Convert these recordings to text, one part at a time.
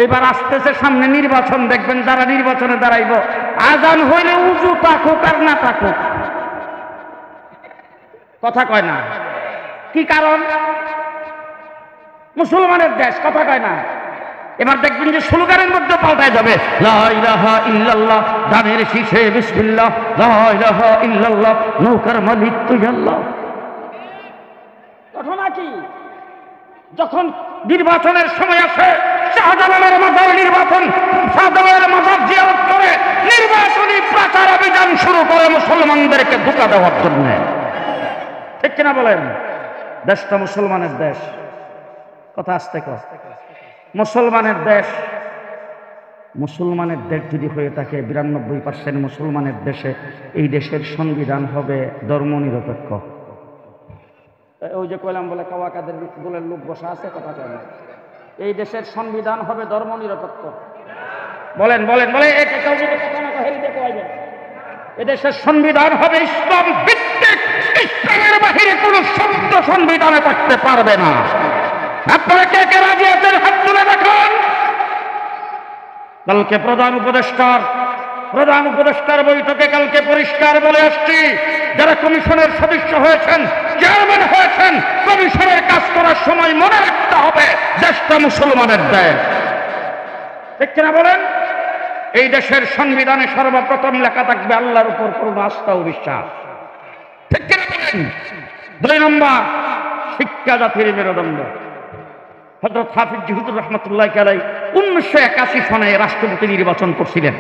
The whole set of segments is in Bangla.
এইবার আসতেছে সামনে নির্বাচন, দেখবেন যারা নির্বাচনে দাঁড়াইব আজান হইলে উজু থাকুক আর না থাকুক, কথা কয় না। কি কারণ? মুসলমানের দেশ, কথা কয় না। এবার দেখবেন যে স্লোগানের মধ্যে পাল্টায় যাবে, লা ইলাহা ইল্লাল্লাহ, দানের শীষে বিসমিল্লাহ, লা ইলাহা ইল্লাল্লাহ, নৌকার মালিক তুই আল্লাহ। ঘটনা কি? যখন নির্বাচনের সময় আসে, শাহজালালের মাজার নির্বাচন, শাহজালালের মাজার জিয়ারত করে নির্বাচনী প্রচার অভিযান শুরু করে মুসলমানদেরকে ধোঁকা দেওয়ার জন্য, ঠিক কিনা বলেন? দেশটা মুসলমানের দেশ, কথা আসতে কর, মুসলমানের দেশ। মুসলমানের দেশ যদি হয়ে থাকে 92% মুসলমানের দেশে, এই দেশের সংবিধান হবে ধর্ম নিরপেক্ষ। ওই যে কইলাম বলে কাওয়া কাদের বলে লোক বসা আছে, কথা কয় না। এই দেশের সংবিধান হবে ধর্ম নিরপেক্ষ। বলেন বলেন বলে কেউ যদি কথা না কয় দেখো, এদেশের সংবিধান হবে ইসলাম ভিত্তিক, ইসলামের বাহিরে কোন শব্দ সংবিধানে থাকতে পারবে না। আপনারা কে কে রাজি আছেন হাত তুলে দেখান। কালকে প্রধান উপদেষ্টার বৈঠকে কালকে পরিষ্কার বলে আসছি, যারা কমিশনের সদস্য হয়েছেন, চেয়ারম্যান হয়েছেন, কমিশনের কাজ করার সময় মনে রাখতে হবে দেশটা মুসলমানের দেশ, ঠিক কিনা বলেন? এই দেশের সংবিধানে সর্বপ্রথম লেখা থাকবে আল্লাহর উপর পূর্ণ আস্থা ও বিশ্বাস, ঠিক কিনা বলেন? 2 নম্বর, শিক্ষা জাতির মেরুদণ্ড। হযরত হাফিজ হুজুর রাহমাতুল্লাহি আলাইহি 1981 সনে রাষ্ট্রপতি নির্বাচন করছিলেন।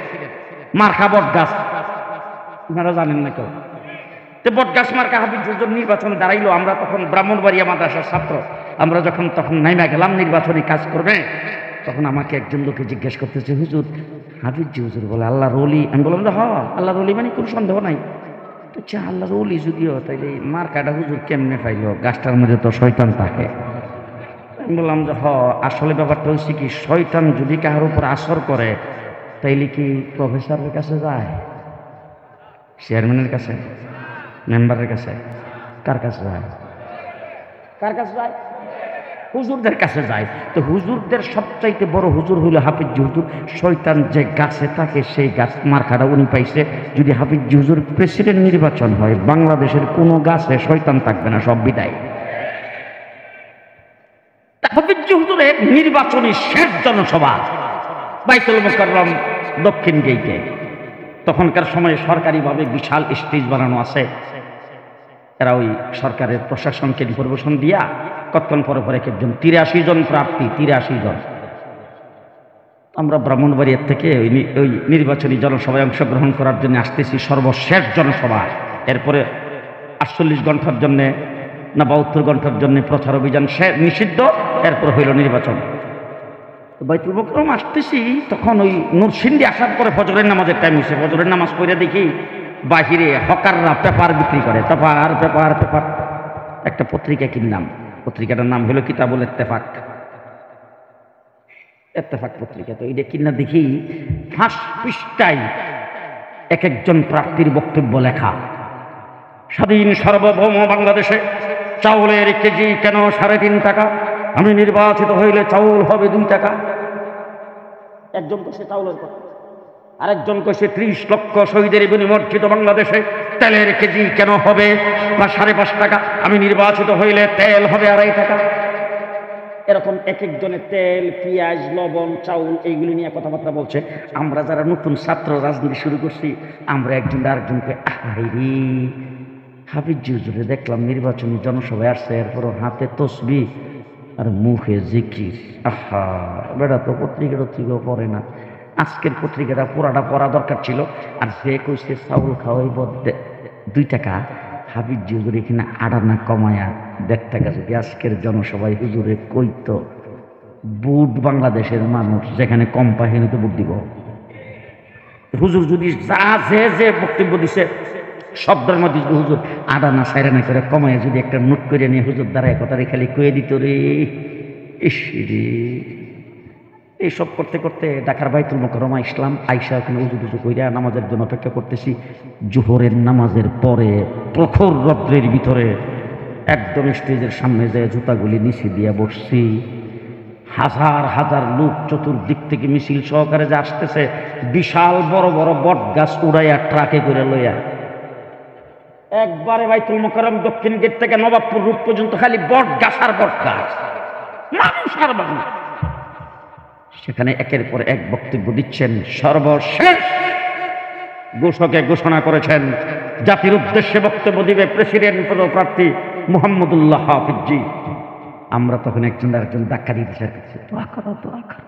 মার্কা বটগাছ, আপনারা জানেন না কেউ? তো বটগাছ মার্কা হাফিজ হুজুর নির্বাচনে দাঁড়াইলো। আমরা তখন ব্রাহ্মণবাড়িয়া মাদ্রাসার ছাত্র, আমরা যখন তখন নাইমা গেলাম নির্বাচনী কাজ করবে, তখন আমাকে একজন লোকে জিজ্ঞেস করতেছে, হুজুর হাফিজ হুজুর বলে আল্লাহর ওলি? আমি বললাম যে হ্যাঁ আল্লাহর ওলি, মানে কোনো সন্দেহ নাই। আচ্ছা আল্লাহর ওলি যদিও, তাইলে মার্কাটা হুজুর কেমনে পাইলো? গাছটার মধ্যে তো শয়তান থাকে। বললাম যে আসলে ব্যাপারটা হচ্ছে কি, শয়তান যদি কাহার উপর আসর করে তাইলে কি প্রফেসরের কাছে যায়, চেয়ারম্যানের কাছে, মেম্বারের কাছে, কার কাছে যায়? কার কাছে যায়? হুজুরদের কাছে যায়। তো হুজুরদের সবচাইতে বড় হুজুর হইল হাফিজ হুজুর। শয়তান যে গাছে থাকে সেই গাছ মার্কাটা উনি পাইছে। যদি হাফিজ হুজুর প্রেসিডেন্ট নির্বাচন হয়, বাংলাদেশের কোনো গাছে শয়তান থাকবে না, সব বিদায়। হাফিজ হুজুরের নির্বাচনী শেষ জনসভা বাইতুল মুকাররম দক্ষিণ গেইটে। তখনকার সময়ে সরকারিভাবে বিশাল স্টেজ বানানো আছে। এরা ওই সরকারের প্রশাসনকে ইনফরমেশন দিয়া কতক্ষণ পরে পরে একজন 83 জন প্রার্থী, 83 জন। আমরা ব্রাহ্মণবাড়িয়ার থেকে ওই নির্বাচনী জনসভায় অংশগ্রহণ করার জন্য আসতেছি, সর্বশেষ জনসভা। এরপরে 48 ঘন্টার জন্য না 72 ঘন্টার জন্য প্রচার অভিযান নিষিদ্ধ। এরপর হইল নির্বাচন। বাইতুল মুকাররম আসতেছি, তখন ওই নরসিংদী আসার পরে ফজরের নামাজের টাইম হয়েছে। ফজরের নামাজ পড়ে দেখি বাহিরে হকাররা পেপার বিক্রি করে, পেপার পেপার পেপার। একটা পত্রিকা কিনলাম, পত্রিকাটার নাম হলো কিতাবুল ইত্তেফাক, ইত্তেফাক পত্রিকা। তো এটা কিনা দেখি ফার্স্ট পৃষ্ঠায় এক একজন প্রার্থীর বক্তব্য লেখা। স্বাধীন সার্বভৌম বাংলাদেশে চাউলের কেজি কেন 3.5 টাকা? আমি নির্বাচিত হইলে চাউল হবে 2 টাকা। একজন কইছে চাউলের কথা, আরেকজন কইছে 30 লক্ষ শহীদের বিনিমর্জিত বাংলাদেশে তেলের কেজি কেন হবে 5.5 টাকা? আমি নির্বাচিত হইলে তেল হবে 2.5 টাকা। এরকম এক একজনের তেল, পেঁয়াজ, লবণ, চাউল এইগুলি নিয়ে কথাবার্তা বলছে। আমরা যারা নতুন ছাত্র রাজনীতি শুরু করছি, আমরা একজন আরেকজনকে আহাইরি হাফিজ হুজুরে দেখলাম নির্বাচনী জনসভায় আসছে, এরপর হাতে তসবিহ আর মুখে জিকির। আহা, বেটা তো পত্রিকা পড়ে না। আজকের পত্রিকাটা পুরাটা পড়া দরকার ছিল। আর সে কইছে চাউল খাওয়াইব 2 টাকা, হাফিজ হুজুর এখানে 8 আনা কমায়া 1.5 টাকা। যদি আজকের জনসভায় হুজুরে কইতো, বুট বাংলাদেশের মানুষ যেখানে কম পায় সেখানে তো বুট দিব। হুজুর যদি যা যে বক্তব্য দিছে শব্দের মধ্যে হুজুর 8 আনা 4 আনা করে কমায় যদি একটা নোট করে নিয়ে হুজুর দ্বারায় কথাটা খালি কয়ে দিত রে, ইসরে। এইসব করতে করতে ঢাকার বাইতুল মুকাররমা ইসলাম আইসা ওখানে উজু কইরা নামাজের জন্য অপেক্ষা করতেছি। জোহরের নামাজের পরে প্রখর রৌদ্রের ভিতরে একদম স্টেজের সামনে যায় জুতাগুলি নিচে দিয়া বসছি। হাজার হাজার লোক চতুর্দিক থেকে মিছিল সহকারে যে আসতেছে, বিশাল বড় বড় বট গাছ উড়াইয়া ট্রাকে করে লইয়া একবারে বাইতুল মোকাররম দক্ষিণ গেট থেকে নবাবপুর রোড পর্যন্ত খালি বট গাছ আর বট গাছ, মানুষ আর মানুষ। সেখানে একের পর এক বক্তব্য দিচ্ছেন। সর্বশেষ ঘোষকে ঘোষণা করেছেন জাতির উদ্দেশ্যে বক্তব্য দিবে প্রেসিডেন্ট পদপ্রার্থী মুহাম্মদুল্লাহ হাফিজজি। আমরা তখন একজন আরেকজন ধাক্কা দিতে চাইছি, দোয়া করো দোয়া করো।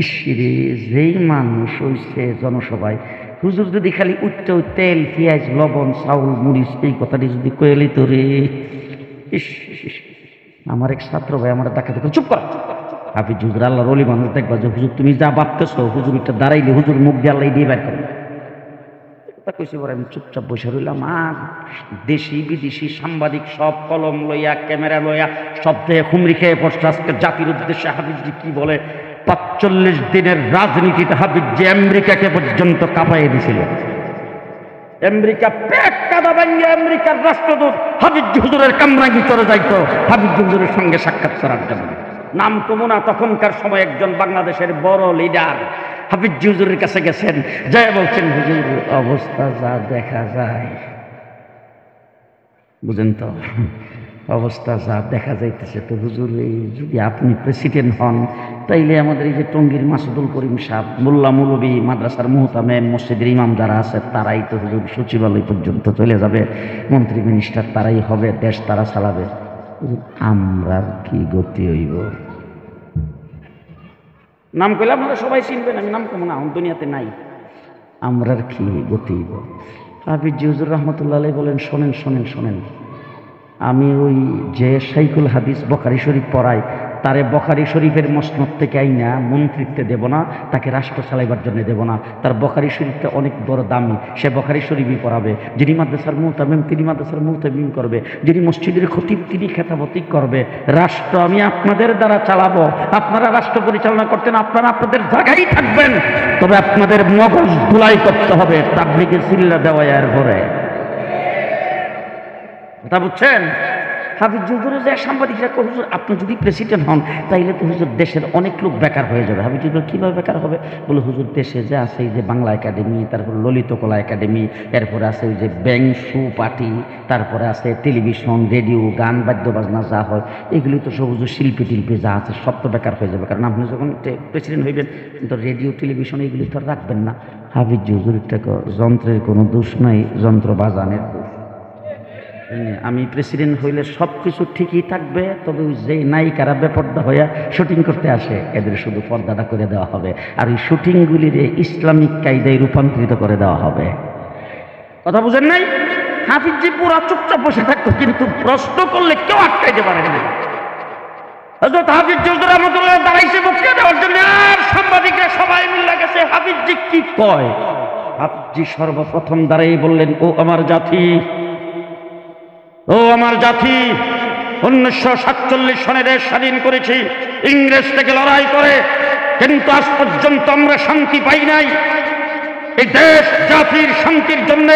ইসরে যেই মানুষ হইছে জনসভায়, হুজুর যদি খালি উচ্চ তেল পেঁয়াজ লবণ চাউল মরিচ এই কথাটি যদি কয়েলি তো রে। ইস, আমার এক ছাত্র ভাই আমার ধাক্কা দিতে, চুপ কর হাফিজ হুজুর, আল্লাহর ওলি মানুষ, দেখবা যে হুজুর তুমি যা ভাবতেছো হুজুর এটা দাঁড়াইলে হুজুর মুখ দিয়ে আল্লাহ দিয়ে বের করবে। কইছি পরে আমি চুপচাপ বসে রইলাম। আর দেশি বিদেশি সাংবাদিক সব কলম লইয়া ক্যামেরা লইয়া সব থেকে হুমড়ি খেয়ে পড়ছে। আজকে জাতির উদ্দেশ্যে হাফিজজি কি বলে, ৪৫ দিনের রাজনীতিতে হাফিজজি আমেরিকাকে পর্যন্ত কাঁপাইয়ে দিছিল। আমেরিকা পেট কাদা ভাঙিয়ে আমেরিকার রাষ্ট্রদূত হাফিজজি হুজুরের কামরাঙ্গি চলে যাইতো হাফিজজি হুজুরের সঙ্গে সাক্ষাৎ করার জন্য। নাম কমুনা তখনকার সময় একজন বাংলাদেশের বড় লিডার হাফিজজি হুজুরের কাছে গেছেন, যাই বলছেন হুজুর অবস্থা যা দেখা যায়, বুঝেন তো অবস্থা যা দেখা যাইতেছে, তো হুজুর এই যদি আপনি প্রেসিডেন্ট হন তাইলে আমাদের এই যে টঙ্গীর মাসুদুল করিম সাহেব, মোল্লা মৌলবী, মাদ্রাসার মুহতামেম, মসজিদের ইমাম যারা আছে তারাই তো হুজুর সচিবালয় পর্যন্ত চলে যাবে, মন্ত্রী মিনিস্টার তারাই হবে, দেশ তারা চালাবে, আমরা কি গতি হইব? নাম কইলে আপনারা সবাই চিনবেন, আমি নাম কমো না, দুনিয়াতে নাই, আমরার কি গতি হইব? হাফিজজি হুজুর রহমতুল্লাহ আলাইহি বলেন, শোনেন শোনেন শোনেন, আমি ওই যে শাইখুল হাদিস বখারি শরীফ পড়াই, তারে বখারি শরীফের মসনদ থেকে আইনা মন্ত্রিত্বে দেব না, তাকে রাষ্ট্র চালাইবার জন্য দেব না। তার বখারি শরীফটা অনেক বড় দামি, সে বখারি শরীফই পড়াবে। যিনি মাদ্রাসার মুহতামিম তিনি মাদ্রাসার মুহতামিম করবে, যিনি মসজিদের খতিব তিনি খেতাবতি করবে। রাষ্ট্র আমি আপনাদের দ্বারা চালাবো, আপনারা রাষ্ট্র পরিচালনা করতেন, আপনারা আপনাদের জায়গায় থাকবেন, তবে আপনাদের মগজ ধুলাই করতে হবে, তাবলীগে চিল্লা দেওয়া এর ঘরে। কথা বুঝছেন? হাফিজ হুজুর যে সাংবাদিকরা হুজুর আপনি যদি প্রেসিডেন্ট হন তাইলে তো হুজুর দেশের অনেক লোক বেকার হয়ে যাবে। হাফিজ হুজুর কীভাবে বেকার হবে? বলে হুজুর দেশে যে আছে এই যে বাংলা একাডেমি, তারপর ললিত কলা একাডেমি, এরপরে আছে ওই যে ব্যাংক সু পার্টি, তারপরে আছে টেলিভিশন রেডিও গান বাদ্য বাজনা যা হয় এগুলি তো সব হুজুর শিল্পী টিল্পী যা আছে সব তো বেকার হয়ে যাবে, কারণ আপনি যখন প্রেসিডেন্ট হইবেন তো রেডিও টেলিভিশন এগুলি তো রাখবেন না। হাফিজ হুজুর যন্ত্রের কোনো দোষ নাই, যন্ত্র বাজানের দোষ। আমি প্রেসিডেন্ট হইলে সব কিছু ঠিকই থাকবে, তবে ওই যে নায়িকারা বেপর্দা হইয়া শুটিং করতে আসে এদের শুধু পর্দাটা করে দেওয়া হবে, আর ওই শুটিংগুলির ইসলামিক কায়দায় রূপান্তরিত করে দেওয়া হবে। কথা বুঝেন নাই? হাফিজজি পুরা চুপচাপ বসে থাকতো, কিন্তু প্রশ্ন করলে কেউ আটকাইতে পারে না। হযরত হাফিজ হুজুর রাহমাতুল্লাহ দাঁড়াইছে বক্তৃতা দেওয়ার জন্য, আর সাংবাদিকরা সবাই মিলে গেছে হাফিজজি কি কয়। হাফিজজি সর্বপ্রথম দাঁড়াই বললেন, ও আমার জাতি, ও আমার জাতি, 1947 সনে দেশ স্বাধীন করেছি ইংরেজ থেকে লড়াই করে, কিন্তু আজ পর্যন্ত আমরা শান্তি পাই নাই। এই দেশ জাতির শান্তির জন্য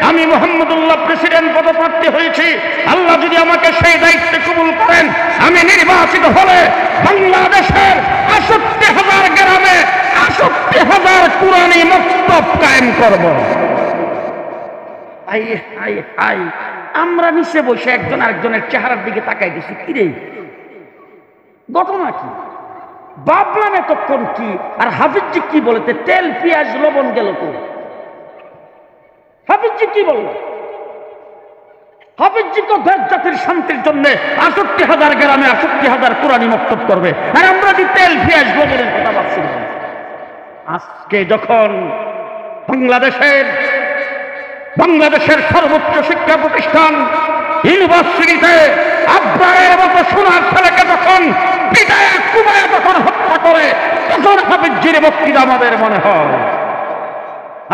আমি মুহাম্মদুল্লাহ প্রেসিডেন্ট পদপ্রার্থী হয়েছি। আল্লাহ যদি আমাকে সেই দায়িত্বে কবুল করেন, আমি নির্বাচিত হলে বাংলাদেশের ৬৮,০০০ গ্রামে ৬৮,০০০ কুরআনী মক্তব কায়েম করব। হাই হাই হাই, আমরা নিচে বসে একজন আরেকজনের চেহারার দিকে তাকাই দিছি, কিরে ঘটনা কি? ভাবলাম এতক্ষণ কি, আর হাফিজজি কি বলেছে, তেল পেঁয়াজ লবণ গেল তো। হাফিজজি কি বলল? হাফিজজি তো দেশ জাতির শান্তির জন্য ৬৮,০০০ গ্রামে ৬৮,০০০ কুরআনী মক্তব করবে, আর আমরা যদি তেল পেঁয়াজ লবণের কথা ভাবছি। আজকে যখন বাংলাদেশের সর্বোচ্চ শিক্ষা প্রতিষ্ঠান ইউনিভার্সিটিতে আব্রারের মতো সোনার ছেলেকে যখন পিটায় কুমায় যখন হত্যা করে, তখন হাফিজজির বক্তৃতা আমাদের মনে হয়।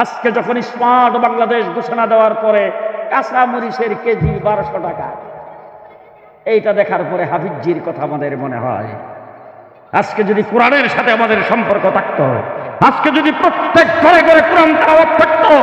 আজকে যখন স্মার্ট বাংলাদেশ ঘোষণা দেওয়ার পরে কাঁচা মরিচের কেজি ১২০০ টাকা, এইটা দেখার পরে হাফিজজির কথা আমাদের মনে হয়। আজকে যদি কোরআনের সাথে আমাদের সম্পর্ক থাকতো, আজকে যদি প্রত্যেক ঘরে ঘরে কোরআন তেলাওয়াত থাকতো,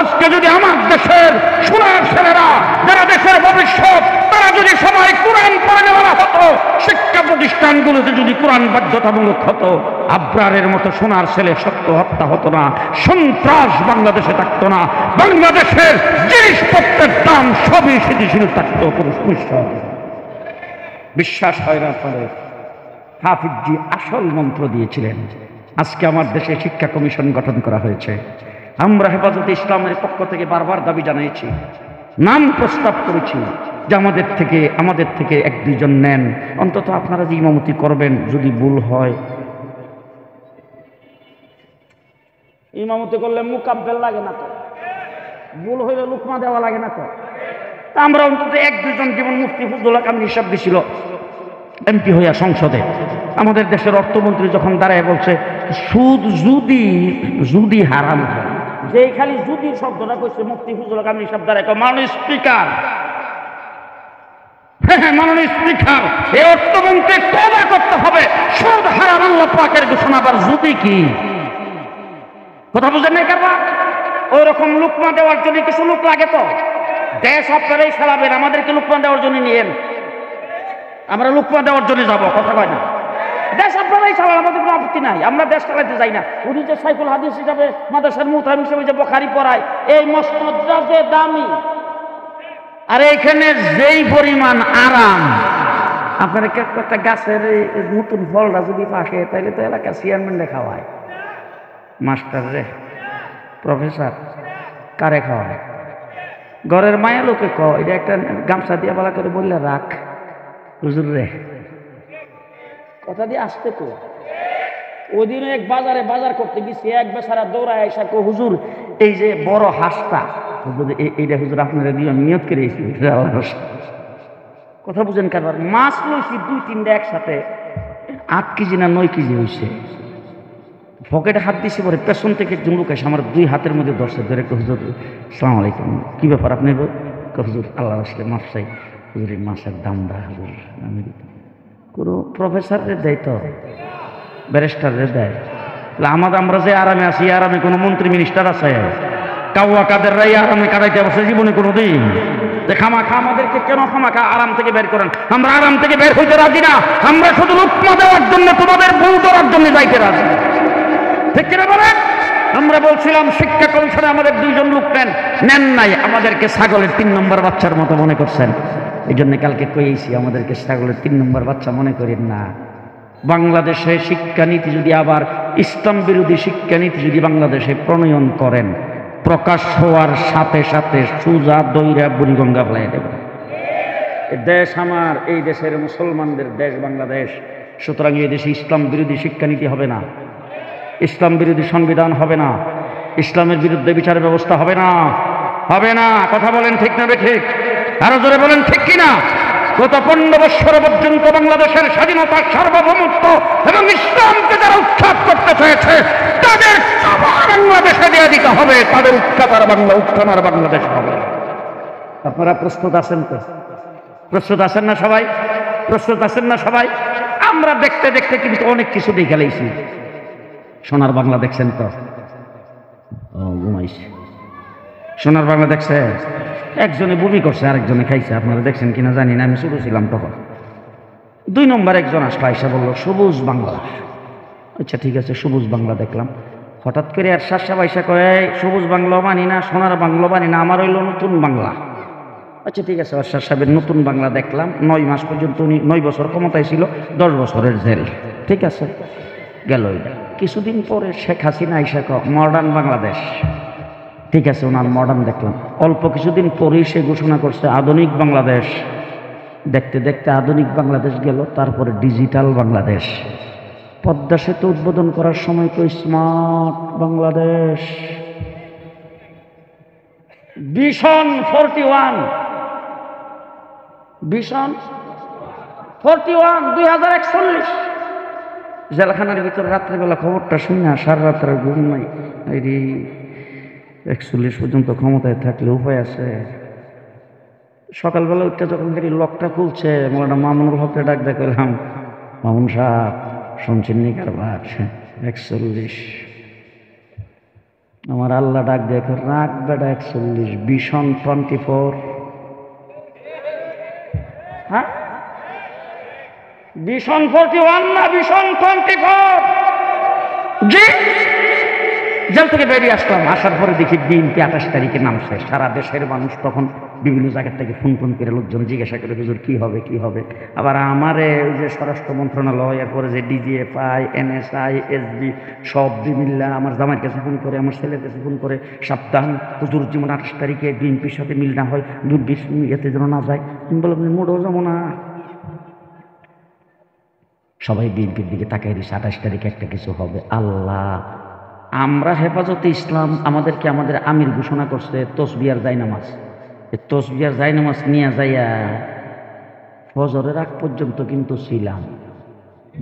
আজকে যদি আমার দেশের সোনার ছেলেরা যারা দেশের ভবিষ্যৎ তারা যদি সবাই কোরআন পড়ে বলা হতো, শিক্ষা প্রতিষ্ঠানগুলোতে যদি কোরআন বাধ্যতামূলক হতো, আবরারের মতো সোনার ছেলে সত্য হত্যা হতো না, সন্ত্রাস বাংলাদেশে থাকতো না, বাংলাদেশের জিনিসপত্রের দাম সবই স্থিতিশীল থাকতো, কোনো সমস্যা হতো না। বিশ্বাস হয় না পরে হাফিজজি আসল মন্ত্র দিয়েছিলেন। আজকে আমার দেশে শিক্ষা কমিশন গঠন করা হয়েছে। আমরা হেফাজতে ইসলামের পক্ষ থেকে বারবার দাবি জানিয়েছি, নাম প্রস্তাব করেছি যে আমাদের থেকে এক দুইজন নেন, অন্তত আপনারা যে ইমামতি করবেন, যদি ভুল হয় ইমামতি করলে মুকাব্বেল লাগে না তো, ভুল হইলে লুকমা দেওয়া লাগে না তো। আমরা অন্তত এক দুইজন, যেমন মুফতি ফজলুল হক আমরি সাহেব ছিল এমপি হইয়া সংসদে, আমাদের দেশের অর্থমন্ত্রী যখন দাঁড়ায় বলছে সুদ যদি হারাম হয়, যে খালি যদি শব্দটা কইছে মুফতি ফজলুল হক আমরি সাহেব দাঁড়ায়, মাননীয় স্পিকার, হ্যাঁ মাননীয় স্পিকার, এই অর্থমন্ত্রী তওবা করতে হবে, সুদ হারাম আল্লাহ পাকের ঘোষণা, আবার যদি কি কথা বুঝেন না কারবা? ওই রকম লুকমা দেওয়ার জন্য কিছু লোক লাগে তো, দেশ আপনারাই চালাবেন, আমাদেরকে লুকমা দেওয়ার জন্য নিয়েন, আমরা লুকমা দেওয়ার জন্য যাবো, কথা কয় না। দেশ আপনারাই চালান, আমাদের কোনো আপত্তি নাই, আমরা দেশ চালাইতে যাই না। উনি যে সাইকুল হাদিস হিসাবে মাদ্রাসার মুতাহিম হিসেবে যে বুখারী পড়ায়, এই মসনদটা যে দামি, আর এখানে যেই পরিমাণ আরাম, আপনার একটা গাছের নতুন ফলটা যদি পাকে, তাইলে তো এলাকা চেয়ারম্যান খাওয়ায়, মাস্টার রে, প্রফেসর কারে খাওয়ায়, ঘরের মায়া লোকে এটা একটা গামছা দিয়ে বলা করে বললে রাখ হুজুর রে, কথা দিয়ে আসতে তো। ওই দিন এক বাজারে বাজার করতে গেছি, এক বেচারা দৌড়ায় এসে হুজুর এই যে বড় হাঁসটা, এইটা হুজুর আপনারা দিয়ে নিয়ত করে কথা বুঝেন কারবার, মাছ লইছি 2-3টা একসাথে, 8 কেজি না 9 কেজি হয়েছে। পকেটে হাত দিয়েছি, পরে পেছন থেকে একজন লোক এসে আমার 2 হাতের মধ্যে ধরছে, ধরে হুজুর আসসালামু আলাইকুম, কি ব্যাপার আপনি? হুজুর আল্লাহ আসলে মাফ চাই হুজুর, এই মাছের দামটা হুজুর আমি কোনো প্রফেসরে দেয় তো ব্যারিস্টারে দেয়, আমরা যে আরামে আছি, আরামে কোনো মন্ত্রী মিনিস্টার আছে? কাউয়া কাদেররাই আরামে কাটাইতে বসে জীবনে কোনো দিন, যে খামাখা আমাদেরকে কেন খামাখা আরাম থেকে বের করেন? আমরা আরাম থেকে বের হইতে রাজি না, আমরা শুধু লুকমা দেওয়ার জন্য, তোমাদের ভুল ধরার জন্য যাইতে রাজি, ঠিক কিনা বলেন? আমরা বলছিলাম শিক্ষা কমিশনে আমাদের 2 জন লোক নেন নাই, আমাদেরকে ছাগলের 3 নম্বর বাচ্চার মতো মনে করছেন, এই জন্য কালকে কইছি আমাদেরকে ছাগলের 3 নম্বর বাচ্চা মনে করেন না। বাংলাদেশে শিক্ষানীতি যদি আবার ইসলাম বিরোধী শিক্ষানীতি যদি বাংলাদেশে প্রণয়ন করেন, প্রকাশ হওয়ার সাথে সাথে সুজা দইরা বুড়িগঙ্গা ফেলাই দেব। দেশ আমার, এই দেশের মুসলমানদের দেশ বাংলাদেশ, সুতরাং এই দেশে ইসলাম বিরোধী শিক্ষানীতি হবে না, ইসলাম বিরোধী সংবিধান হবে না, ইসলামের বিরুদ্ধে বিচার ব্যবস্থা হবে না, হবে না। কথা বলেন ঠিক না ঠিক? আরো জোরে বলেন ঠিক কিনা? গত 15 বছর পর্যন্ত বাংলাদেশের স্বাধীনতা, সার্বভৌমত্ব এবং ইসলামকে যারা উৎখাত করতে চেয়েছে, তাদের বাংলাদেশে দিয়ে দিতে হবে, তাদের উৎখাত আর উত্থান আর বাংলাদেশ হবে। আপনারা প্রস্তুত আছেন তো? প্রস্তুত আছেন না সবাই? প্রস্তুত আছেন না সবাই? আমরা দেখতে দেখতে কিন্তু অনেক কিছু দেখে লাইছি। সোনার বাংলা দেখছেন তো? ঘুমাইছে। সোনার বাংলা দেখছে? একজনে বমি করছে, আরেকজনে খাইছে, আপনারা দেখছেন কিনা জানি না, আমি ছোট ছিলাম তখন। 2 নম্বর একজন আসলো, আইসা বললো সবুজ বাংলা। আচ্ছা ঠিক আছে, সবুজ বাংলা দেখলাম। হঠাৎ করে আর শাসা বাইসা কয়ে সবুজ বাংলাও মানি না, সোনার বাংলাও মানি না, আমার হইলো নতুন বাংলা। আচ্ছা ঠিক আছে, অর্ষাদ সাহেবের নতুন বাংলা দেখলাম। 9 মাস পর্যন্ত উনি 9 বছর ক্ষমতায় ছিল, 10 বছরের জেল, ঠিক আছে গেল। এটা কিছুদিন পরে শেখ হাসিনা আইসা মডার্ন বাংলাদেশ, ঠিক আছে ওনার মডার্ন দেখলাম। অল্প কিছুদিন পরেই সে ঘোষণা করছে আধুনিক বাংলাদেশ। দেখতে দেখতে আধুনিক বাংলাদেশ গেল, তারপরে ডিজিটাল বাংলাদেশ। পদ্মা সেতু উদ্বোধন করার সময় তো স্মার্ট বাংলাদেশ। Vision 41, vision 41 2041। জেলখানার ভিতরে রাত্রেবেলা খবরটা শুনে সারা রাত্রে ঘুম নাই। এই 41 পর্যন্ত ক্ষমতায় থাকলে উপায় আছে। সকালবেলা উঠতে যখন গাড়ি লকটা খুলছে, মৌলানা মামুনুল হককে ডাক দেখলাম, মামুন সাহেব শুনছেন নি কারবার? 41। আমার আল্লাহ ডাক দেখো, রাখ বেটা 41, ভিশন 24। হ্যাঁ, ভিশন 41 না ভিশন 24। জি, জেল থেকে বেরিয়ে আসলাম, আসার পরে দেখি বিএনপি 28 তারিখে নামছে। সারা দেশের মানুষ তখন বিভিন্ন জায়গা থেকে ফোন করে লোকজন জিজ্ঞাসা করে, হুজুর কি হবে কি হবে। আবার আমারে ওই যে স্বরাষ্ট্র মন্ত্রণালয়, এরপরে যে ডিজিএফআই, এনএসআই, এসবি সব মিল্লা আমার জামাইয়ের কাছে ফোন করে, আমার ছেলের কাছে ফোন করে, সাবধান হুজুর যেমন 28 তারিখে বিএনপির সাথে মিল না হয়, এতে যেন না যায়। তুমি বলো মোটেও যাবো না। সবাই বিএনপির দিকে তাকাই দিচ্ছে, 28 তারিখে একটা কিছু হবে। আল্লাহ, আমরা হেফাজতে ইসলাম আমাদেরকে আমাদের আমির ঘোষণা করছে তসবিহার জায়নামাজ। তসবিহার জায়নামাজ নিয়ে যাইয়া ফজরের আগ পর্যন্ত কিন্তু ছিলাম,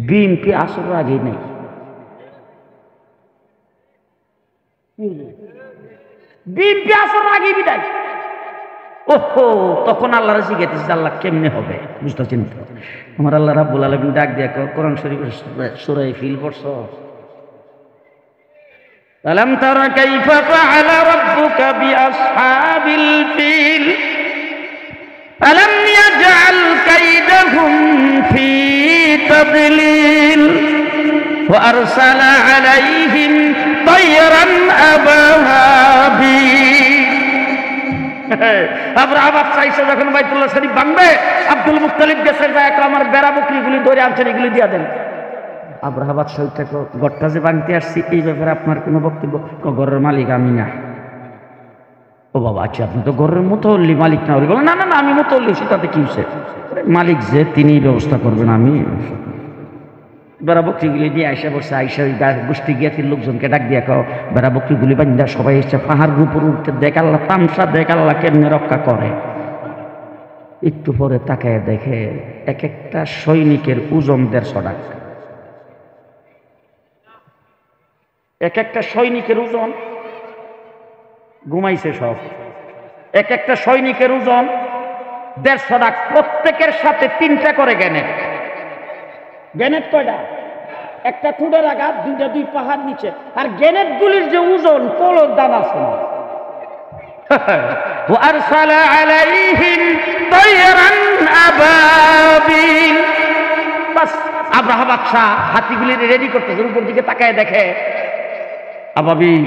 বিএনপি আসর আগে নেই। বিএনপি আসর আগে বিদায়। ওহো, তখন আল্লাহর জিজ্ঞেস, আল্লাহ কেমনে হবে বুঝতেছেন তো। আমার আল্লাহ রাব্বুল আলামিন ডাক দিয়ে কোরআন শরীফের সূরা ফিল পড়ছো? আলাম তারা কাইফা ফাআলা রাব্বুকা বিআসহাবিল ফিল আলাম ইয়াজআল কাইদাহুম ফি তাদলিল ওয়া আরসালা আলাইহিম তায়রান আবাবিল। আব্রাহা বাদশা এসে যখন বাইতুল্লাহ শরীফ ভাঙবে, আব্দুল মুত্তালিব গেছে যায়, আমার বেড়া বকরিগুলি ধরে আনছেন, এগুলি দিয়ে দেন। আব্রাহা বাদশা ঘরটা যে ভাঙতে আসছি, এই ব্যাপারে আপনার কোনো বক্তব্য? ঘরের মালিক আমি না। ও বাবা, আচ্ছা আপনি তো ঘরের মুতল্লি, মালিক না হলে? না না না, আমি মুতল্লি, সেটাতে কি হয়েছে? মালিক যে তিনি ব্যবস্থা করবেন, আমি বেড়া বকরিগুলি দিয়ে আইসা বসে, আইসা ওই গোষ্ঠী জ্ঞাতির লোকজনকে ডাক দিয়া কাও বেড়া বকরিগুলি বান্ধা সবাই এসে পাহাড়ের উপর উঠতে, দেখ আল্লাহ তামসা, দেখ আল্লাহ কেমনে রক্ষা করে। একটু পরে তাকায় দেখে এক একটা সৈনিকের ওজন 150 টাকা। এক একটা সৈনিকের ওজন, ঘুমাইছে সব, এক একটা সৈনিকের ওজন 150 টাকা। প্রত্যেকের সাথে 3টা করে গ্যানেট। গ্যানেট কয়টা? একটা ঠুঁটে রাখা, 2টা 2 পাহাড় নিচে। আর গ্যানেট গুলির যে ওজন কলর দানা শোনা। ওয়ারসালা আলাইহিম তায়রান আবাবিল। বাস, আব্রাহা বাদশা হাতিগুলি রেডি করতেছে, উপর দিকে তাকায় দেখে আবাবিল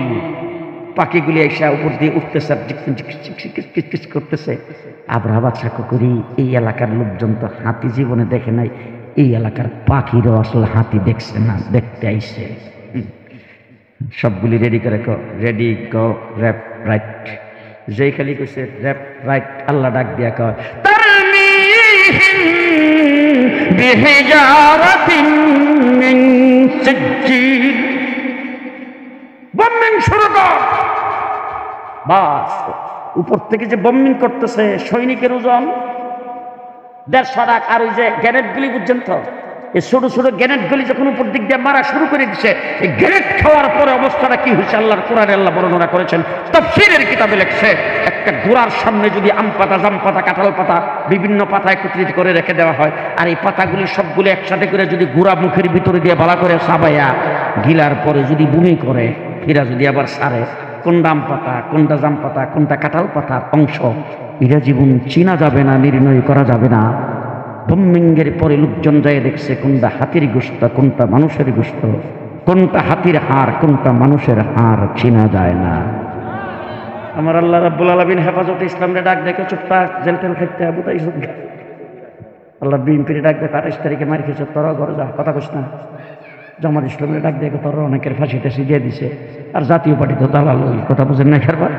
পাখিগুলি এসে উপর দিয়ে উঠতেছে, কিচ করতেছে। আব্রাহা বাদশা করি, এই এলাকার লোকজন তো হাতি জীবনে দেখে নাই, এই এলাকার পাখিরও আসলে হাতি দেখছে না, দেখতে আইছে। সবগুলি রেডি করে, রেডি গো র্যাপ রাইট। যেই খালি কইছে র্যাপ রাইট, আল্লাহ ডাক দিয়া কয় তারমিহিম বিহিজারাতিন মিন সিজ্জিল। বম্বিং শুরু কর। বাস, উপর থেকে যে বম্বিং করতেছে, সৈনিকের ওজন 150 টাকা। আর ওই যে গ্যানেটগুলি বুঝছেন তো, এই ছোট ছোট গ্যানেটগুলি যখন উপর দিক দিয়ে মারা শুরু করে দিচ্ছে, এই গ্যানেট খাওয়ার পরে অবস্থাটা কি হয়েছে আল্লাহর কোরআনে আল্লাহ বর্ণনা করেছেন। তাফসীরের কিতাবে লেখছে, একটা ঘোড়ার সামনে যদি আম পাতা, জাম পাতা, কাঁঠাল পাতা, বিভিন্ন পাতা একত্রিত করে রেখে দেওয়া হয়, আর এই পাতাগুলি সবগুলো একসাথে করে যদি ঘোড়া মুখের ভিতরে দিয়ে ভালো করে সাবাইয়া গিলার পরে যদি বমি করে, ফিরা যদি আবার সারে, কোনটা আম পাতা, কোনটা জাম পাতা, কোনটা কাঁঠাল পাতার অংশ, এরা জীবন চিনা যাবে না, নির্ণয় করা যাবে না। বম্বিংয়ের পরে লোকজন যায় দেখছে কোনটা হাতির গোশত, কোনটা মানুষের গোশত, কোনটা হাতির হাড়, কোনটা মানুষের হাড় চিনা যায় না। আমার আল্লাহ রাব্বুল আলামিন হেফাজতে ইসলামরে ডাক দেখে চুপটা জেল টেল খাইতে বুতাই। আল্লাহ বিএনপির ডাক দেখে 28 তারিখে মার খেয়েছে, তোরা ঘরে যা, কথা কইস না। জামাত ইসলামের ডাক দেখে তোরা অনেকের ফাঁসি টাসি দিয়ে দিছে। আর জাতীয় পার্টি তো দালাল, কথা বুঝেন না খেরবার।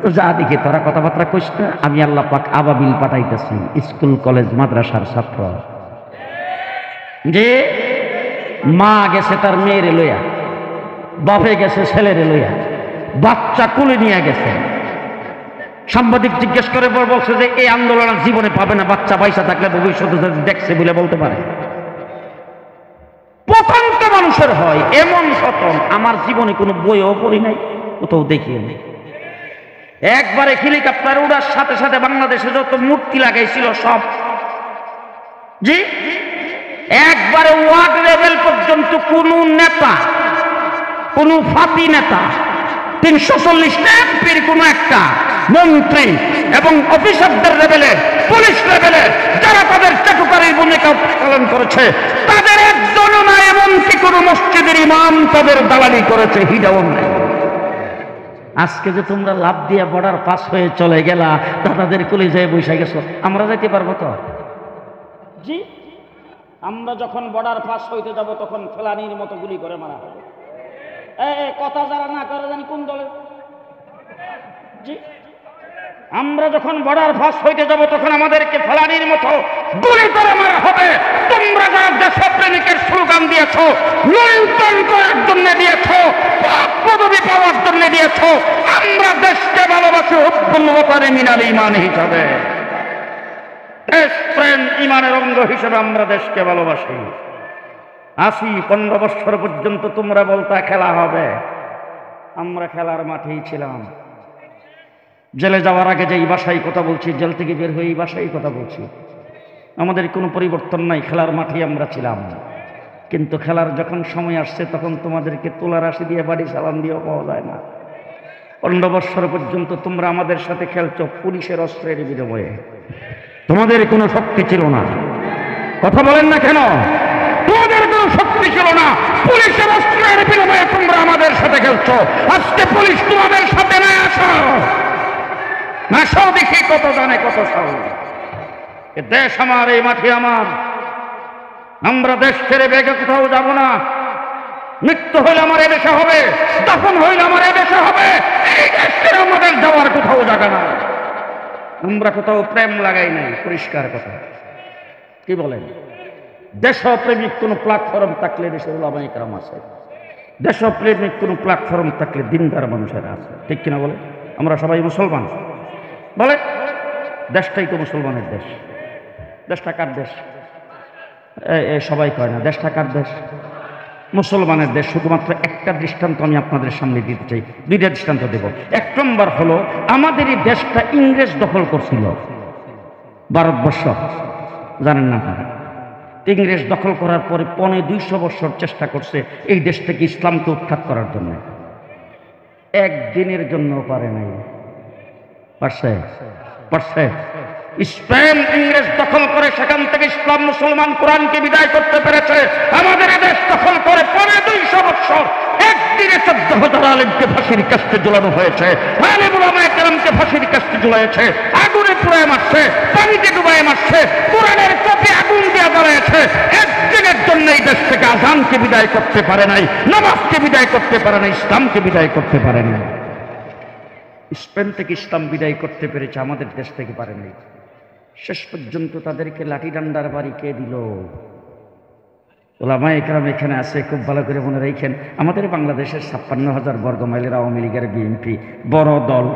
তো যা দেখি তোরা কথাবার্তা কইস না, আমি আল্লাহ পাক আবাবিল পাঠাইতেছি, স্কুল কলেজ মাদ্রাসার ছাত্র। যে মা গেছে তার মেয়েরে লইয়া, বাপে গেছে ছেলেরে লইয়া, বাচ্চা কুলে নিয়ে গেছে। সাংবাদিক জিজ্ঞেস করে বলছে যে এই আন্দোলন জীবনে পাবে না, বাচ্চা পয়সা থাকলে ভবিষ্যতে দেখছে বলে বলতে পারে। পতন তো মানুষের হয়, এমন পতন আমার জীবনে কোনো বইও পড়ি নাই, কোথাও দেখিয়ে নেই। একবারে হেলিকপ্টার উড়ার সাথে সাথে বাংলাদেশে যত মূর্তি লাগাইছিল সব, জি একবারে ওয়ার্ড লেভেল পর্যন্ত কোন নেতা, কোন ফাঁপি নেতা, 340 এমপির কোন একটা মন্ত্রী এবং অফিসারদের লেভেলে পুলিশ লেভেলে যারা তাদের চাটুকারীর ভূমিকা পালন করেছে, তাদের একজনও না, এমনকি কোনো মসজিদের ইমাম তাদের দালালি করেছে হিডাও নাই। আজকে যে তোমরা লাভ দিয়ে বর্ডার পাস হয়ে চলে গেলা, দাদাদের কলিজায় বসে গেছো, আমরা যেতে পারবো তো? জি, আমরা যখন বর্ডার পাস হইতে যাব তখন ফেলানির মতো গুলি করে মারা হবে। কথা যারা না করে জানি কোন দলে। জি, আমরা যখন বর্ডার পাস হইতে যাব তখন আমাদেরকে ফেলানির মতো গুলি করে মারা হবে। তোমরা যারা দেশপ্রেমিকের স্লোগান দিয়েছ, লুণ্ঠন করার জন্য দিয়েছ, পদবি পাওয়ার জন্য দিয়েছ, আমরা দেশকে ভালোবাসি হুব্বুল ওয়াতানি মিনাল ঈমান হিসাবে, দেশপ্রেম ঈমানের অঙ্গ হিসেবে আমরা দেশকে ভালোবাসি। 15 বছর পর্যন্ত তোমরা বলতা খেলা হবে, আমরা খেলার মাঠেই ছিলাম। জেলে যাওয়ার আগে যে এই ভাষায় কথা বলছি, জেল থেকে বের হয়ে এই ভাষায় কথা বলছি। আমাদের কোনো পরিবর্তন নাই, খেলার মাঠেই আমরা ছিলাম। কিন্তু খেলার যখন সময় আসছে তখন তোমাদেরকে তোলার রাশি দিয়ে বাড়ি সালাম দিয়েও পাওয়া যায় না। 15 বছর পর্যন্ত তোমরা আমাদের সাথে খেলছো পুলিশের অস্ত্রের বিনিময়ে, তোমাদের কোনো শক্তি ছিল না। কথা বলেন না কেন? তোমাদের কোনো শক্তি ছিল না, পুলিশের অস্ত্রের বিনিময়ে তোমরা আমাদের সাথে খেলছো। আজকে পুলিশ তোমাদের সাথে নাই, আসো আসো দেখি কত জানে কত সাহস। এ দেশ আমার, এই মাটি আমার, আমরা দেশ ছেড়ে বেগে কোথাও যাব না। মৃত্যু হইলে আমার এদেশে হবে, দাফন হইলে আমার এদেশে হবে, এই দেশ ছেড়ে আমাদের যাওয়ার কোথাও জায়গা না। আমরা কোথাও প্রেম লাগাই নাই, পরিষ্কার কথা। কি বলেন? দেশপ্রেমিক কোন প্ল্যাটফর্ম থাকলে দেশের উলামায়ে কেরাম আছে, দেশপ্রেমিক কোন প্ল্যাটফর্ম থাকলে দিনদার মানুষেরা আছে, ঠিক কিনা বলে? আমরা সবাই মুসলমান, বলে দেশটাই তো মুসলমানের দেশ। দেশটা কার দেশ? সবাই কয় না দেশটা কার দেশ? মুসলমানের দেশ। শুধুমাত্র একটা দৃষ্টান্ত আমি আপনাদের সামনে দিতে চাই, 2টা দৃষ্টান্ত দেব। 1 নম্বর হলো, আমাদের এই দেশটা ইংরেজ দখল করছিল, ভারতবর্ষ, জানেন না আপনারা? ইংরেজ দখল করার পরে 250 বছর চেষ্টা করছে এই দেশ থেকে ইসলামকে উৎখাত করার জন্য, একদিনের জন্য পারে নাই। পারছে? পারছে? স্পেন ইংরেজ দখল করে সেখান থেকে ইসলাম, মুসলমান, কোরআনকে বিদায় করতে পেরেছে। আমাদের দেশ দখল করে 250 বছর একদিনে 14,000 আলেমকে ফাঁসির কাস্টে ঝুলানো হয়েছে। আলেম ওলামায়ে কেরামকে ফাঁসির কাস্টে ঝুলাইছে, আগুনে পুড়ায় মারছে, পানিতে ডুবায় মারছে, কোরআনের কপি আগুন দিয়ে জ্বালিয়েছে। একদিনের জন্য এই দেশ থেকে আযানকে বিদায় করতে পারে নাই, নামাজকে বিদায় করতে পারে নাই, ইসলামকে বিদায় করতে পারে নাই। স্পেন থেকে ইসলাম বিদায় করতে পেরেছে, আমাদের দেশ থেকে পারে নাই। শেষ পর্যন্ত তাদেরকে লাঠি ডান্ডার বাড়ি কে দিল? ওলামায়ে কেরাম এখানে আছে, খুব ভালো করে মনে রাখেন। আমাদের বাংলাদেশের 56,000 বর্গ মাইলের আওয়ামী লীগের বিএনপি বড় দল,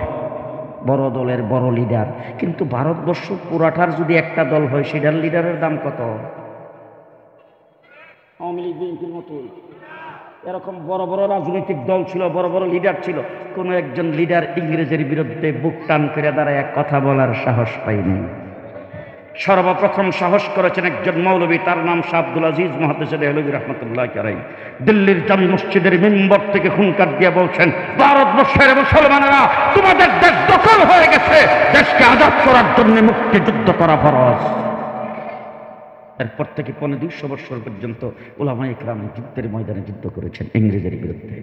বড় দলের বড় লিডার। কিন্তু ভারতবর্ষ পুরাটার যদি একটা দল হয়, সেটার লিডারের দাম কত? আওয়ামী লীগ বিএনপির মতোই এরকম বড় বড় রাজনৈতিক দল ছিল, বড় বড় লিডার ছিল। কোনো একজন লিডার ইংরেজের বিরুদ্ধে বুক টান করে দাঁড়ায় কথা বলার সাহস পায়নি। সর্বপ্রথম সাহস করেছেন একজন মৌলবী, তার নাম শাহ আব্দুল আজিজ মুহাদ্দিস দেহলভী রাহমাতুল্লাহি আলাইহি। দিল্লির জামি মসজিদের মিম্বর থেকে হুঙ্কার দিয়ে বলছেন, ভারতবর্ষের মুসলমানেরা, তোমাদের দেশ দখল হয়ে গেছে, দেশকে আজাদ করার জন্য মুক্তিযুদ্ধ করা ফরজ। এরপর থেকে 250 বছর পর্যন্ত ওলামায়ে কেরাম যুদ্ধের ময়দানে যুদ্ধ করেছেন ইংরেজের বিরুদ্ধে।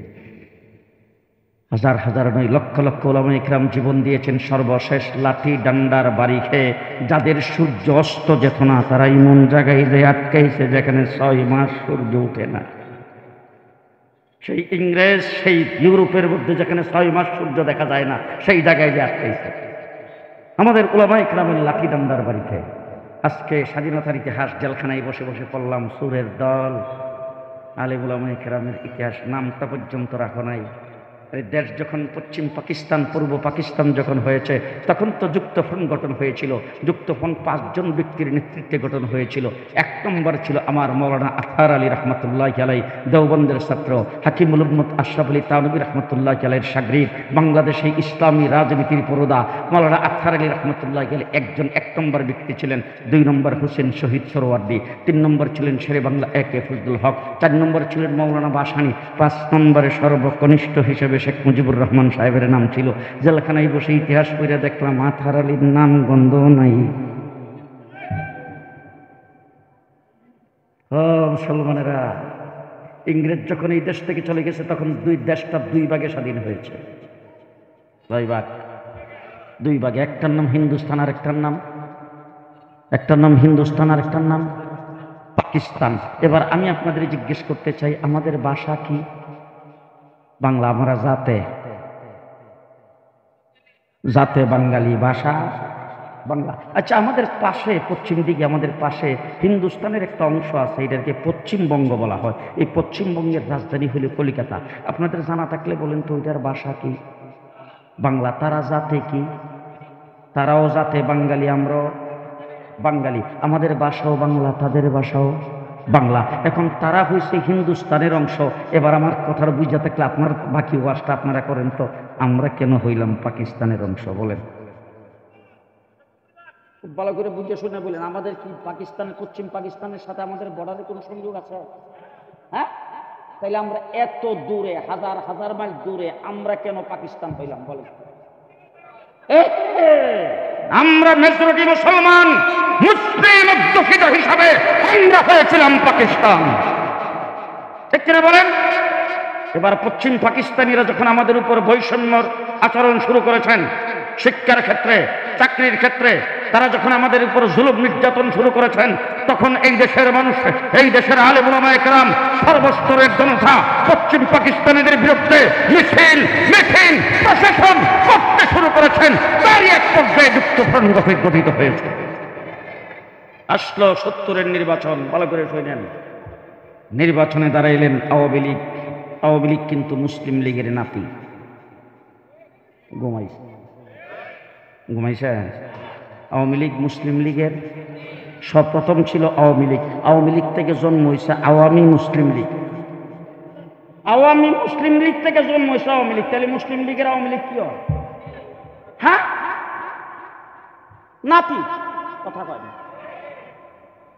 হাজার হাজার নয়, লক্ষ লক্ষ ওলামায়ে কেরাম জীবন দিয়েছেন। সর্বশেষ লাঠি ডান্ডার বাড়ি খেয়ে যাদের সূর্য অস্ত যেত না, তারা এমন জায়গায় যে আটকাইছে যেখানে 6 মাস সূর্য উঠে না। সেই ইংরেজ, সেই ইউরোপের মধ্যে যেখানে 6 মাস সূর্য দেখা যায় না, সেই জায়গায় যে আটকাইছে আমাদের ওলামায়ে কেরামের লাঠি ডান্ডার বাড়ি খেয়ে। আজকে স্বাধীনতার ইতিহাস জেলখানায় বসে বসে পড়লাম, সুরের দল, আলেম ওলামায়ে কেরামের ইতিহাস নামটা পর্যন্ত রাখো নাই। দেশ যখন পশ্চিম পাকিস্তান, পূর্ব পাকিস্তান যখন হয়েছে, তখন তো যুক্তফ্রন্ট গঠন হয়েছিল। যুক্তফ্রন্ট 5 জন ব্যক্তির নেতৃত্বে গঠন হয়েছিল। 1 নম্বর ছিল আমার মৌলানা আতহার আলী রহমতুল্লাহি আলাইহি, দেওবন্দের ছাত্র, হাকিমুল উম্মত আশরাফ আলী থানভী রহমতুল্লাহি আলাইহির শাগরিদ, বাংলাদেশে ইসলামী রাজনীতির পুরোধা মৌলানা আতহার আলী রহমতুল্লাহি আলাইহি একজন 1 নম্বর ব্যক্তি ছিলেন। 2 নম্বর হোসেন শহীদ সোহরাওয়ার্দী, 3 নম্বর ছিলেন শেরে বাংলা একে ফজলুল হক, 4 নম্বর ছিলেন মৌলানা ভাসানী, 5 নম্বরে সর্বকনিষ্ঠ হিসেবে শেখ মুজিবুর রহমান সাহেবের নাম ছিল। জেলখানায় বসে ইতিহাস পড়ে দেখলাম আতহার আলীর নাম গন্ধ নাই। ও মুসলমানেরা, ইংরেজ যখন এই দেশ থেকে চলে গেছে তখন দেশটা দুই ভাগে স্বাধীন হয়েছে। দুই ভাগে, একটার নাম হিন্দুস্তান আর একটার নাম হিন্দুস্তান আর একটার নাম পাকিস্তান। এবার আমি আপনাদের জিজ্ঞেস করতে চাই, আমাদের ভাষা কি? বাংলা। আমরা জাতে বাঙালি, ভাষা বাংলা। আচ্ছা, আমাদের পাশে পশ্চিম দিকে আমাদের পাশে হিন্দুস্তানের একটা অংশ আছে, এটাকে পশ্চিমবঙ্গ বলা হয়। এই পশ্চিমবঙ্গের রাজধানী হলো কলিকাতা। আপনাদের জানা থাকলে বলেন তো ওইটার ভাষা কি? বাংলা। তারা জাতে কি? তারাও জাতে বাঙালি, আমরাও বাঙালি। আমাদের ভাষাও বাংলা, তাদের ভাষাও বাংলা। এখন তারা হয়েছে হিন্দুস্তানের অংশ। এবার আমার কথার বুঝা থাকলে আপনার বাকি ওয়াজটা আপনারা করেন তো, আমরা কেন হইলাম পাকিস্তানের অংশ? বলেন, খুব ভালো করে বুঝে শুনে বলেন। আমাদের কি পাকিস্তানের, পশ্চিম পাকিস্তানের সাথে আমাদের বর্ডারে কোনো সংযোগ আছে? হ্যাঁ, তাইলে আমরা এত দূরে, হাজার হাজার মাইল দূরে, আমরা কেন পাকিস্তান হইলাম? বলেন। আমরা মেজরিটি মুসলমান, মুসলিম অধ্যুষিত হিসাবে আমরা হয়েছিলাম পাকিস্তান, ঠিক কিনা বলেন? এবার পশ্চিম পাকিস্তানিরা যখন আমাদের উপর বৈষম্যর আচরণ শুরু করেছেন, শিক্ষার ক্ষেত্রে, চাকরির ক্ষেত্রে, তারা যখন আমাদের উপর জুলুম নির্যাতন শুরু করেছেন, তখন এই দেশের মানুষ, এই দেশের আলেম উলামায়ে কেরাম, সর্বস্তরের জনতা পশ্চিম পাকিস্তানিদের বিরুদ্ধে মিছিল প্রশাসন করতে শুরু করেছেন। তারই এক পর্যায়ে যুক্তফ্রন্ট গঠিত হয়েছে। আসলো 70-এর নির্বাচন। ভালো করে শুনেন। নির্বাচনে দাঁড়াইলেন আওয়ামী লীগ। আওয়ামী লীগ কিন্তু মুসলিম লীগের নাতি। ঘুমাইছে। আওয়ামী লীগ মুসলিম লীগের সর্বপ্রথম ছিল আওয়ামী লীগ। আওয়ামী লীগ থেকে জন্ম হয়েছে আওয়ামী মুসলিম লীগ। আওয়ামী মুসলিম লীগ থেকে জন্ম হয়েছে আওয়ামী লীগ। তাহলে মুসলিম লীগের আওয়ামী লীগ কি হয়? হ্যাঁ, নাতি। কথা কয় না।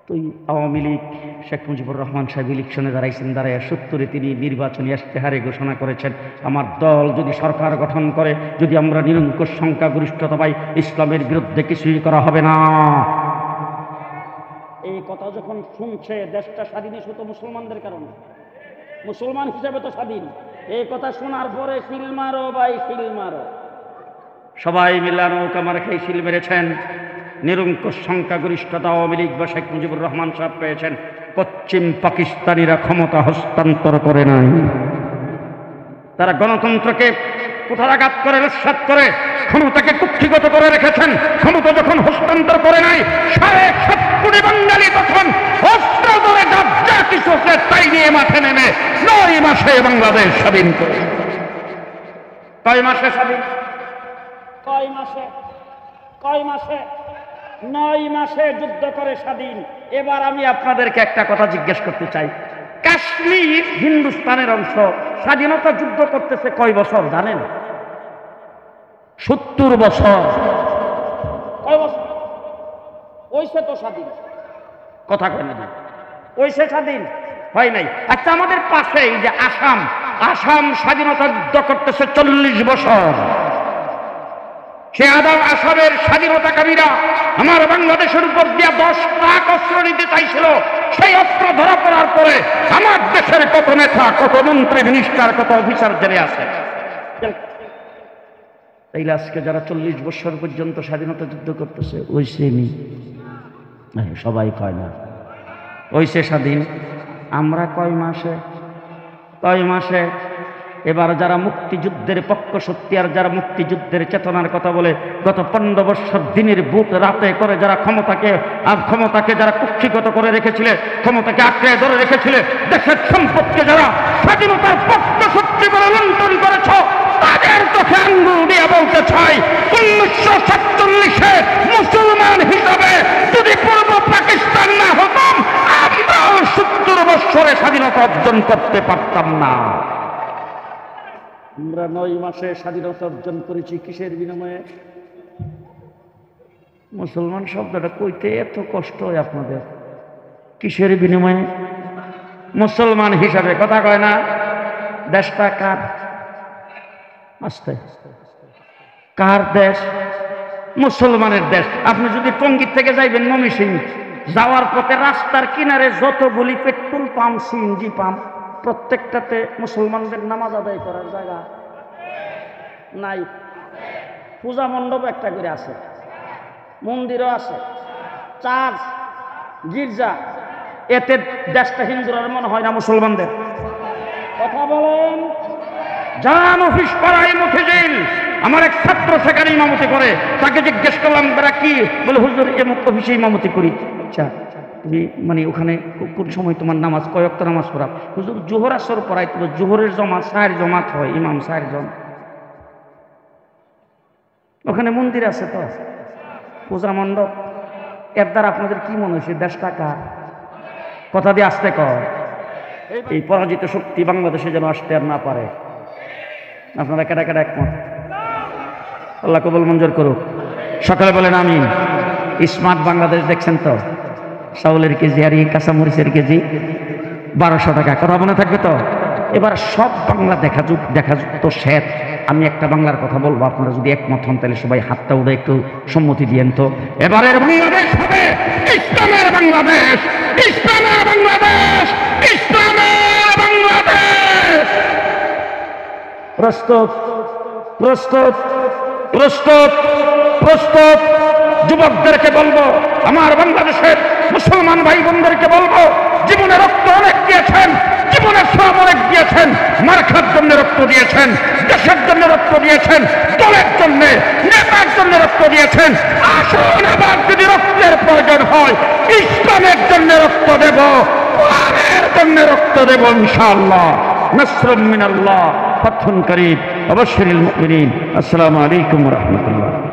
তো আওয়ামী লীগ, শেখ মুজিবুর রহমান সাহেব ইলেকশনে দাঁড়াইছেন। দাঁড়ায় 70-এ তিনি নির্বাচনী ইশতেহারে ঘোষণা করেছেন, আমার দল যদি সরকার গঠন করে, যদি আমরা নিরঙ্কুশ সংখ্যাগরিষ্ঠতা পাই, ইসলামের বিরুদ্ধে কিছুই করা হবে না। এই কথা যখন শুনছে, দেশটা স্বাধীন শুধু মুসলমানদের কারণে, মুসলমান হিসেবে তো স্বাধীন। এই কথা শোনার পরে শিল মারো ভাই, শিল মারো। সবাই মিলে নৌকা মারা খেয়ে শিল মেরেছেন। নিরঙ্কুশ সংখ্যাগরিষ্ঠতা আওয়ামী লীগ বা শেখ মুজিবুর রহমান সাহেব পেয়েছেন। পশ্চিম পাকিস্তানিরা ক্ষমতা হস্তান্তর করে নাই। তারা গণতন্ত্রকে কুঠারাঘাত করে, নস্যাৎ করে, ক্ষমতাকে কুক্ষিগত করে রেখেছেন। ক্ষমতা যখন হস্তান্তর করে নাই, 7.5 কোটি বাঙালি তখন অস্ত্র ধরে যা কিছু তাই নিয়ে মাঠে নেমে 9 মাসে বাংলাদেশ স্বাধীন করে। কয় মাসে স্বাধীন? কয় মাসে? 9 মাসে যুদ্ধ করে স্বাধীন। এবার আমি আপনাদেরকে একটা কথা জিজ্ঞেস করতে চাই, কাশ্মীর হিন্দুস্তানের অংশ, স্বাধীনতা যুদ্ধ করতেছে কয় বছর জানেন? 70 বছর। কয় বছর? ওইসে তো স্বাধীন। কথা কয় না, ওইসে স্বাধীন হয় নাই। আচ্ছা, আমাদের পাশে এই যে আসাম স্বাধীনতা যুদ্ধ করতেছে 40 বছর। সে আসামের স্বাধীনতাকামীরা আমার বাংলাদেশের উপর দিয়া 10 লাখ অস্ত্র নিতে চাইছিল। সেই অস্ত্র ধরা পড়ার পরে আমার দেশের কত নেতা, কত মন্ত্রী, মিনিস্টার, কত অফিসার জেলে আছে। তাইলে আজকে যারা 40 বছর পর্যন্ত স্বাধীনতা যুদ্ধ করতেছে, ওইসে নি, সবাই কয় না ওইসে স্বাধীন। আমরা কয় মাসে? এবার যারা মুক্তিযুদ্ধের পক্ষ সত্যি আর যারা মুক্তিযুদ্ধের চেতনার কথা বলে, গত 15 বছর দিনের বুট রাতে করে যারা ক্ষমতাকে যারা কুক্ষিগত করে রেখেছিলে, ক্ষমতাকে আঁকড়ে ধরে রেখেছিলে, দেশের সম্পদকে যারা স্বাধীনতার পক্ষ সত্যি বলে লুণ্ঠন করেছ, তাদের চোখে আঙ্গুল দিয়ে বলতে চাই, 1947-এ মুসলমান হিসাবে যদি পূর্ব পাকিস্তান না হতাম, আমরাও 70 বছরে স্বাধীনতা অর্জন করতে পারতাম না। আমরা 9 মাসে স্বাধীনতা অর্জন করেছি। কিসের বিনিময়ে? মুসলমান শব্দটা কইতে এত কষ্ট হয় আপনাদের। কিসের বিনিময়ে? মুসলমান হিসাবে। কথা কয় না। দেশটা কার? আস্তে, কার দেশ? মুসলমানের দেশ। আপনি যদি টঙ্গীর থেকে যাইবেন ময়মনসিংহ, যাওয়ার পথে রাস্তার কিনারে যতগুলি পেট্রোল পাম্প সিএনজি পাম্প প্রত্যেকটাতে মুসলমানদের নামাজ আদায় করার জায়গা নাই। পূজা মণ্ডপ একটা করে আছে, মন্দিরও আছে, চার্চ, গির্জা। এতে দেশটা হিন্দুরা মনে হয় না মুসলমানদের? কথা বলেন। যান অফিস পাড়ায় মফিজিল, আমার এক ছাত্র সেখানে ইমামতি করে, তাকে জিজ্ঞেস করলাম বেড়া কি, বলে হুজুর এমক অফিসে ইমামতি করি। আচ্ছা তুমি মানে ওখানে কোন সময় তোমার নামাজ কয় ওয়াক্ত নামাজ পড়া? হুজুর জোহর আসর পড়াই, তবে জোহরের জমাত 4 জমাত হয়, ইমাম 4 জন। ওখানে মন্দির আছে তো, পূজা মণ্ডপ। এর দ্বারা আপনাদের কি মনে হয়েছে দেশ টাকা? কথা দিয়ে আসতে কর। এই পরাজিত শক্তি বাংলাদেশে যেন আসতে আর না পারে। আপনারা কেটা কেটা একমত? আল্লাহ কবুল মঞ্জুর করুক। সকালে বলেন আমিন। স্মার্ট বাংলাদেশ দেখছেন তো, চাউলের কেজি আর এই কাঁচামরিচের কেজি 1200 টাকা। কথা মনে থাকবে তো? এবার সব বাংলা দেখাযুক্ত শ্বেত। আমি একটা বাংলার কথা বলবো, আপনারা যদি একমত হন তাহলে সবাই হাতটা উঠে একটু সম্মতি দিয়েন তো। এবারের বাংলাদেশ হবে ইসলামের বাংলাদেশ, ইসলামের বাংলাদেশ, ইসলামের বাংলাদেশ। প্রস্তুত, প্রস্তুত, প্রস্তুত, প্রস্তুত। যুবকদেরকে বলবো, আমার বাংলাদেশের মুসলমান ভাই বোনদেরকে বলবো, জীবনে রক্ত অনেক দিয়েছেন, জীবনে শ্রম অনেক দিয়েছেন, মার্কার জন্য রক্ত দিয়েছেন, দেশের জন্য রক্ত দিয়েছেন, দলের জন্য, নেতার জন্য রক্ত দিয়েছেন। আসুন আবার যদি রক্তের প্রয়োজন হয়, ইসলামের জন্য রক্ত দেব, কোরআনের জন্য রক্ত দেব ইনশাআল্লাহ। নাসরুম মিনাল্লাহ, ফাতহুন করিম, ওয়া বাশশিরিল মুমিনিন। আসসালামু আলাইকুম ওয়া রাহমাতুল্লাহ।